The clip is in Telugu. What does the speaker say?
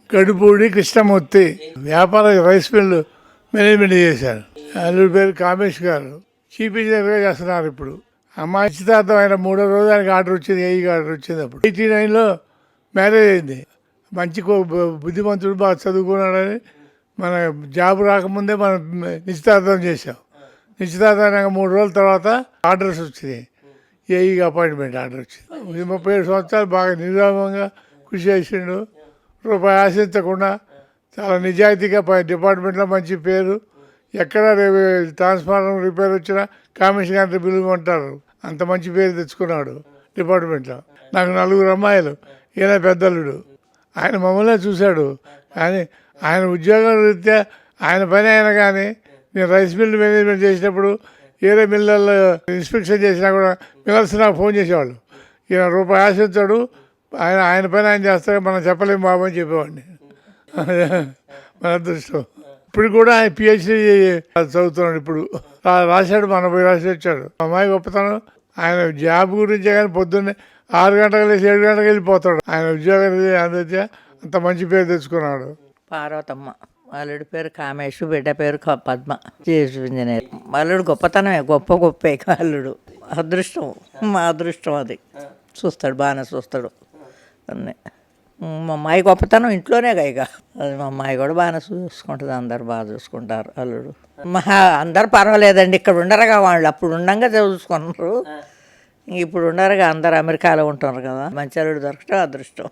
గడుపూడి కృష్ణమూర్తి వ్యాపార రైస్ మిల్లు మేనేజ్మెంట్ చేశారు. అల్లుడి పేరు కామేష్ గారు. చీఫ్ ఇంజనీర్గా చేస్తున్నారు ఇప్పుడు. అమ్మాయి నిశ్చితార్థం ఆయన 3వ రోజు ఆయనకి ఆర్డర్ వచ్చింది, ఏఈగా ఆర్డర్ వచ్చింది. అప్పుడు 89లో మ్యారేజ్ అయింది. మంచి బుద్ధిమంతుడు, బాగా చదువుకున్నాడని మన జాబ్ రాకముందే మనం నిశ్చితార్థం చేసాం. నిశ్చితార్థం అయినాక 3 రోజుల తర్వాత ఆర్డర్స్ వచ్చినాయి. ఏఈగా అపాయింట్మెంట్ ఆర్డర్ వచ్చింది. 37 సంవత్సరాలు బాగా నిర్విరామంగా కృషి చేసిండు. రూపాయి ఆశించకుండా చాలా నిజాయితీగా డిపార్ట్మెంట్లో మంచి పేరు. ఎక్కడ ట్రాన్స్ఫార్మర్ రిపేర్ వచ్చినా కమిషన్ గారిని పిలువమంటారు. అంత మంచి పేరు తెచ్చుకున్నాడు డిపార్ట్మెంట్లో. నాకు 4 అమ్మాయిలు, ఈయన పెద్దలుడు. ఆయన మమ్మల్నే చూశాడు. కానీ ఆయన ఉద్యోగం రీత్యా ఆయన పని అయినా కానీ నేను రైస్ మిల్ మేనేజ్మెంట్ చేసినప్పుడు వేరే మిల్లల్లో ఇన్స్పెక్షన్ చేసినా కూడా మిల్లర్స్ నాకు ఫోన్ చేసేవాళ్ళు. ఈయన రూపాయి ఆశించాడు, ఆయన పని ఆయన చేస్తాడు, మనం చెప్పలేము బాబు అని చెప్పేవాడిని. మన అదృష్టం. ఇప్పుడు కూడా ఆయన పిహెచ్డీ చదువుతున్నాడు. ఇప్పుడు రాశాడు, మన పోయి రాసి వచ్చాడు. అమ్మాయి గొప్పతనం ఆయన జాబ్ గురించే కానీ పొద్దున్నే 6 గంటలకు లేచి 7 గంటలకు వెళ్ళిపోతాడు. ఆయన ఉద్యోగం అందించే అంత మంచి పేరు తెచ్చుకున్నాడు. పార్వతమ్మ, అల్లుడి పేరు కామేష్, బిడ్డ పేరు పద్మ, చీఫ్ ఇంజనీర్. అల్లుడు గొప్పతనమే, గొప్పే అల్లుడు. అదృష్టం, మా అదృష్టం అది. చూస్తాడు, బాగానే చూస్తాడు అన్నీ. మా అమ్మాయి గొప్పతనం ఇంట్లోనే ఇక అది. మా అమ్మాయి కూడా బాగానే చూసుకుంటుంది, అందరు బాగా చూసుకుంటారు. అల్లుడు అందరు పర్వాలేదండి. ఇక్కడ ఉండరుగా వాళ్ళు, అప్పుడు ఉండంగా చూసుకున్నారు. ఇప్పుడు ఉండరుగా, అందరు అమెరికాలో ఉంటున్నారు కదా. మంచి అల్లుడు దొరకటం అదృష్టం.